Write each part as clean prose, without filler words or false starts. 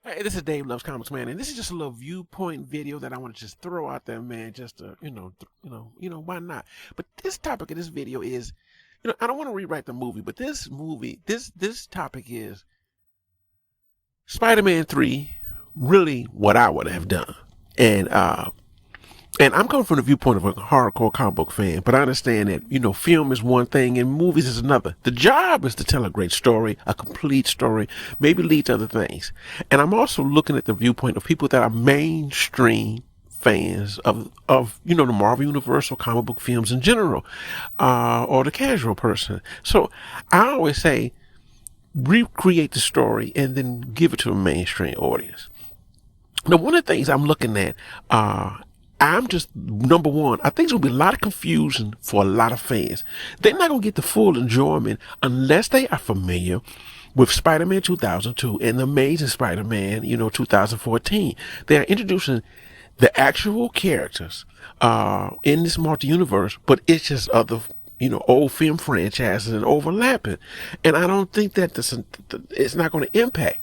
Hey, this is Dave Loves Comics, man, and this is just a little viewpoint video that I want to just throw out there, man. Just to, why not? But this topic of this video is, I don't want to rewrite the movie, but this topic is Spider-Man 3, really what I would have done, and and I'm coming from the viewpoint of a hardcore comic book fan, but I understand that, film is one thing and movies is another. The job is to tell a great story, a complete story, maybe lead to other things. And I'm also looking at the viewpoint of people that are mainstream fans of the Marvel Universe or comic book films in general, or the casual person. So I always say, recreate the story and then give it to a mainstream audience. Now, one of the things I'm looking at, I'm just, number one, I think there's going to be a lot of confusion for a lot of fans. They're not going to get the full enjoyment unless they are familiar with Spider-Man 2002 and the Amazing Spider-Man, 2014. They are introducing the actual characters in this multi-universe, but it's just other, old film franchises and overlapping. And I don't think that it's not going to impact.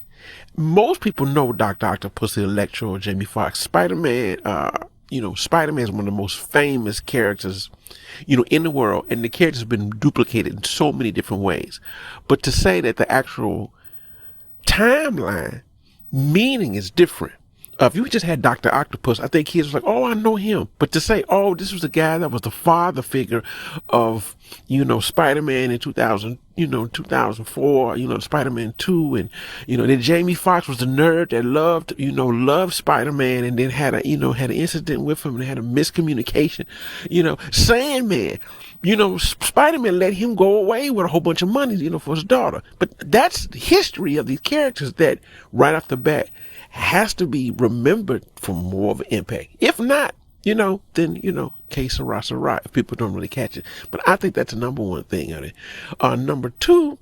Most people know Dr. Octopus, Electro, or Jamie Foxx. Spider-Man is one of the most famous characters, in the world, and the character's been duplicated in so many different ways. But to say that the actual timeline meaning is different. If you just had Dr. Octopus, I think kids was like, oh, I know him. But to say, oh, this was the guy that was the father figure of, Spider-Man in 2004, Spider-Man 2. And, then Jamie Foxx was the nerd that loved Spider-Man and then had an incident with him and had a miscommunication. Sandman, Spider-Man let him go away with a whole bunch of money, for his daughter. But that's the history of these characters that right off the bat has to be remembered for more of an impact. If not, then, que sera, sera, if people don't really catch it. But I think that's the number one thing of it. Number two,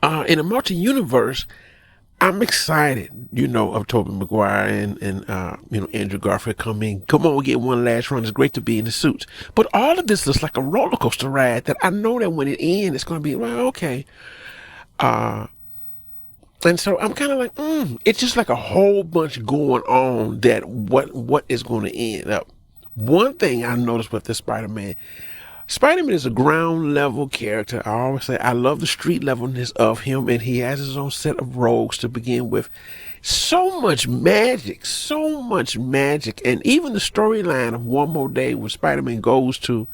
in a multi-universe, I'm excited, of Tobey Maguire and Andrew Garfield coming. Come on, we get one last run. It's great to be in the suits. But all of this looks like a roller coaster ride that I know that when it ends, it's going to be, well, okay. And so I'm kind of like, it's just like a whole bunch going on that what is going to end up. One thing I noticed with this Spider-Man is a ground level character. I always say I love the street levelness of him, and he has his own set of rogues to begin with. So much magic, and even the storyline of One More Day when Spider-Man goes to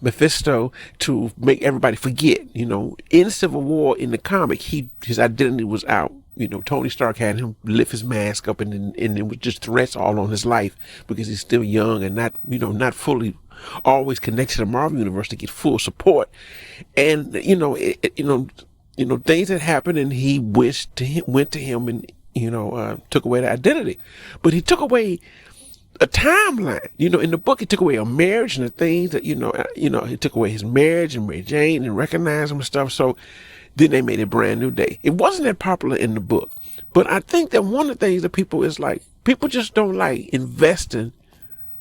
Mephisto to make everybody forget. In Civil War, in the comic, his identity was out. Tony Stark had him lift his mask up, and it was just threats all on his life because he's still young and not fully always connected to the Marvel Universe to get full support. And things that happened, and he went to him and took away the identity, but he took away a timeline. In the book, he took away a marriage and the things that, he took away his marriage and Mary Jane and recognized him and stuff. So then they made a brand new day. It wasn't that popular in the book, but I think that one of the things that people just don't like investing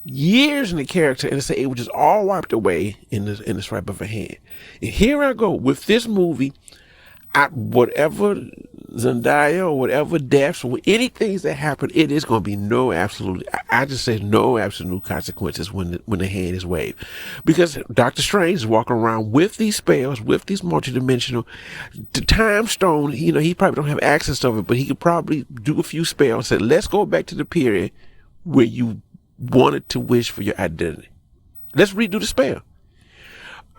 years in the character and say it was just all wiped away in the swipe of a hand. And here I go with this movie. Whatever Zendaya or whatever deaths or anything that happen, it is going to be I just say no absolute consequences when the hand is waved, because Doctor Strange is walking around with these spells, with these multidimensional, the time stone. He probably don't have access to it, but he could probably do a few spells. Say, let's go back to the period where you wanted to wish for your identity. Let's redo the spell,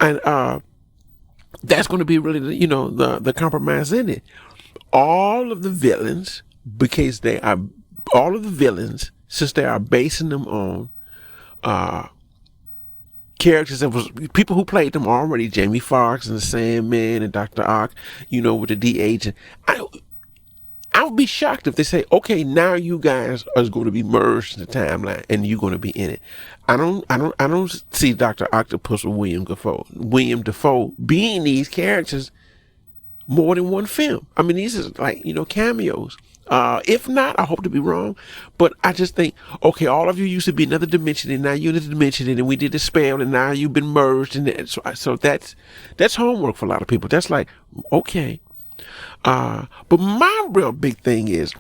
and that's going to be really the compromise in it. All of the villains, since they are basing them on characters that was people who played them already, Jamie Foxx and the Sandman and Dr. Ock, with the de-aging. I would be shocked if they say, okay, now you guys are going to be merged in the timeline and you're going to be in it. I don't see Dr. Octopus or William Dafoe being these characters more than one film. I mean, these are like, cameos. If not, I hope to be wrong, but I just think, okay, all of you used to be another dimension and now you're in a dimension and we did the spell and now you've been merged. And so that's homework for a lot of people. That's like, okay. But my real big thing is,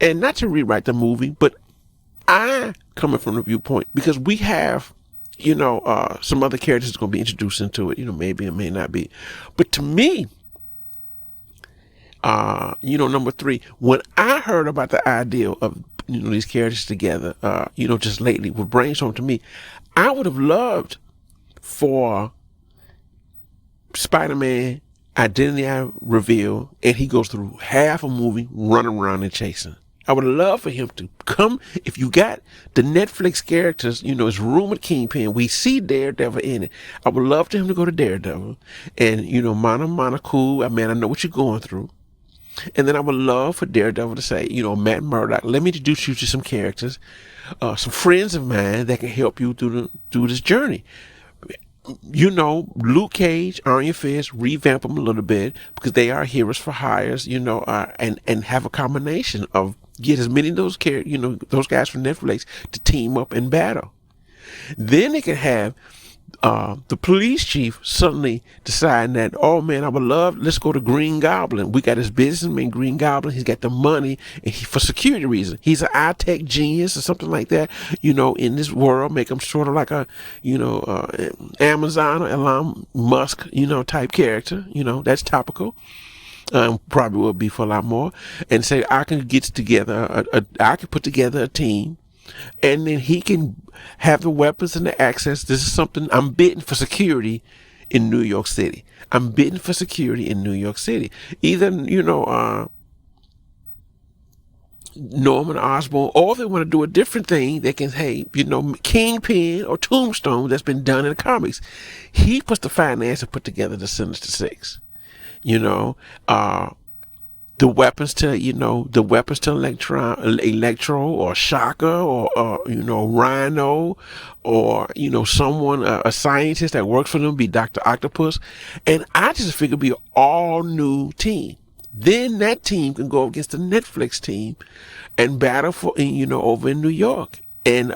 and not to rewrite the movie, but I coming from the viewpoint, because we have, some other characters going to be introduced into it, maybe it may not be. But to me, number three, when I heard about the idea of, these characters together, just lately with brainstorm, to me, I would have loved for Spider-Man identity reveal, and he goes through half a movie running around and chasing. I would love for him to come. If you got the Netflix characters, it's rumored Kingpin. We see Daredevil in it. I would love for him to go to Daredevil and, mana cool. I know what you're going through. And then I would love for Daredevil to say, Matt Murdock, let me introduce you to some characters, some friends of mine that can help you through this journey. Luke Cage, Iron Fist, revamp them a little bit because they are heroes for hires, and have a combination of get as many of those those guys from Netflix to team up in battle. Then they can have the police chief suddenly deciding that, oh man, I would love, let's go to Green Goblin. We got this businessman, Green Goblin. He's got the money, and for security reasons, he's an eye-tech genius or something like that, in this world, make him sort of like a, Amazon or Elon Musk, type character, that's topical. Probably will be for a lot more, and say, I can get together, I can put together a team, and then he can have the weapons and the access. This is something I'm bidding for security in New York City. I'm bidding for security in New York City. Either, Norman Osborn, or if they want to do a different thing, they can, Kingpin or Tombstone that's been done in the comics. He puts the finance to put together the Sinister Six. The weapons to Electro or Shocker or Rhino or, someone, a scientist that works for them, be Dr. Octopus. And I just figure it'd be an all new team. Then that team can go against the Netflix team and battle for, over in New York. And,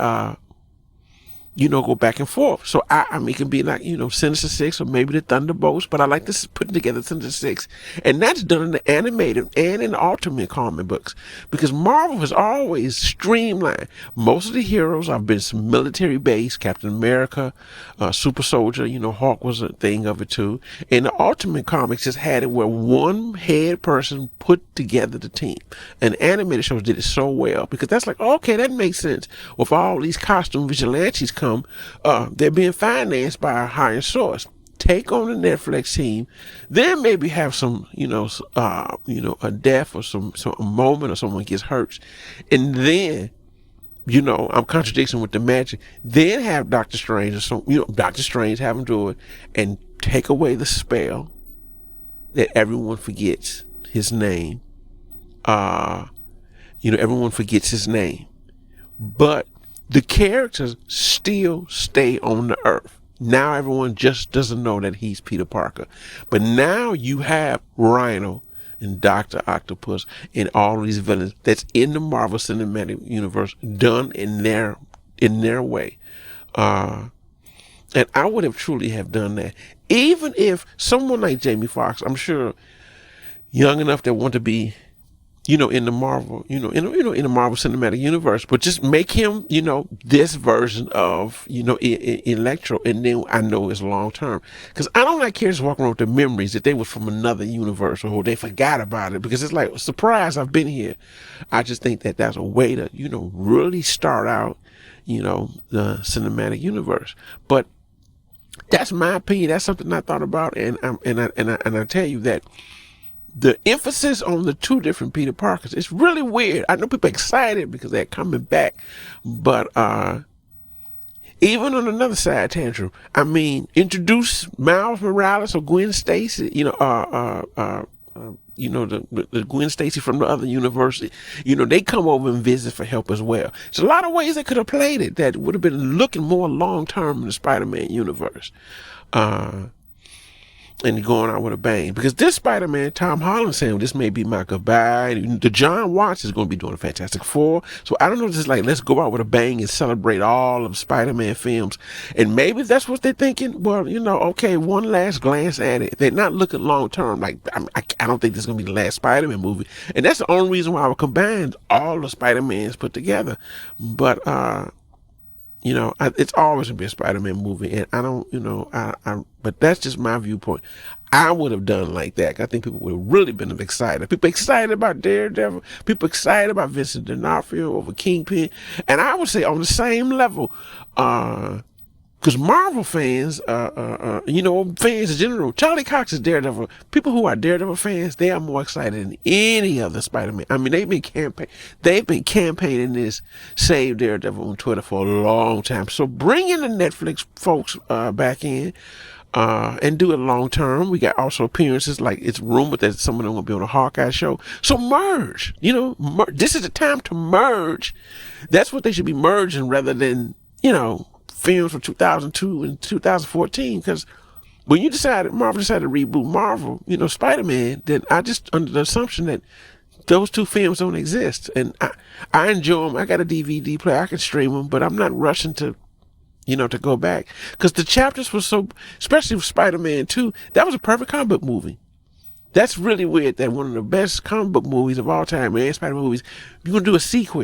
go back and forth. So it can be like, Sinister Six or maybe the Thunderbolts, but I like this putting together Sinister Six. And that's done in the animated and in the Ultimate comic books, because Marvel has always streamlined. Most of the heroes have been some military base, Captain America, Super Soldier, Hulk was a thing of it too. And the Ultimate comics just had it where one head person put together the team. And animated shows did it so well, because that's like, okay, that makes sense. With all these costume vigilantes come, they're being financed by a higher source. Take on the Netflix team, then maybe have some, a death or a moment or someone gets hurt, and then, I'm contradicting with the magic. Then have Doctor Strange or some, Doctor Strange have him do it and take away the spell that everyone forgets his name. Everyone forgets his name, but the characters still stay on the earth. Now everyone just doesn't know that he's Peter Parker. But now you have Rhino and Dr. Octopus and all these villains that's in the Marvel Cinematic Universe done in their way. And I would have truly have done that. Even if someone like Jamie Foxx, I'm sure young enough that want to be, in the Marvel, in the Marvel Cinematic Universe, but just make him, this version of, Electro, and then I know it's long term. Because I don't like characters walking around with the memories that they was from another universe or they forgot about it, because it's like, surprise, I've been here. I just think that that's a way to, really start out, the cinematic universe. But that's my opinion. That's something I thought about, and I tell you that the emphasis on the two different Peter Parkers, it's really weird. I know people are excited because they're coming back, but even on another side tantrum, introduce Miles Morales or Gwen Stacy, the Gwen Stacy from the other university, they come over and visit for help as well. There's a lot of ways they could have played it that would have been looking more long term in the Spider-Man universe. and going out with a bang. Because this Spider-Man, Tom Holland saying this may be my goodbye. The John Watts is going to be doing a Fantastic Four. So I don't know, just like, let's go out with a bang and celebrate all of Spider-Man films. And maybe that's what they're thinking. Well, you know, okay, one last glance at it. They're not looking long term. Like, I don't think this is going to be the last Spider-Man movie. And that's the only reason why I would combine all the Spider-Mans put together. But, you know, it's always going to be a Spider-Man movie, and I don't, you know, but that's just my viewpoint. I would have done like that. I think people would have really been excited. People excited about Daredevil. People excited about Vincent D'Onofrio over Kingpin. And I would say on the same level, because Marvel fans, you know, fans in general, Charlie Cox is Daredevil. People who are Daredevil fans, they are more excited than any other Spider-Man. I mean, they've been campaigning this Save Daredevil on Twitter for a long time. So bring in the Netflix folks back in and do it long term. We got also appearances, like it's rumored that some of them will be on a Hawkeye show. So merge, you know, this is the time to merge. That's what they should be merging rather than, you know, films from 2002 and 2014, because when Marvel decided to reboot Marvel, you know, Spider-Man, then I just under the assumption that those two films don't exist. And I enjoy them. I got a DVD player. I can stream them, but I'm not rushing to, you know, to go back, because the chapters were so, especially with Spider-Man 2, that was a perfect comic book movie. That's really weird that one of the best comic book movies of all time, man, Spider-Man movies, you're going to do a sequel,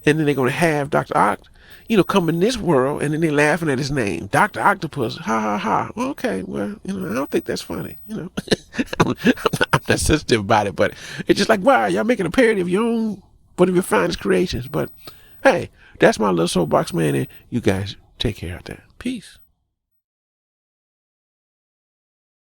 and then they're going to have Dr. Oct, you know, come in this world, and then they're laughing at his name, Dr. Octopus, ha ha ha. Well, okay, well, you know, I don't think that's funny, you know. I'm not sensitive about it, but it's just like, wow, y'all making a parody of your own, one of your finest creations. But hey, that's my little soapbox, man, and you guys take care out there. Peace.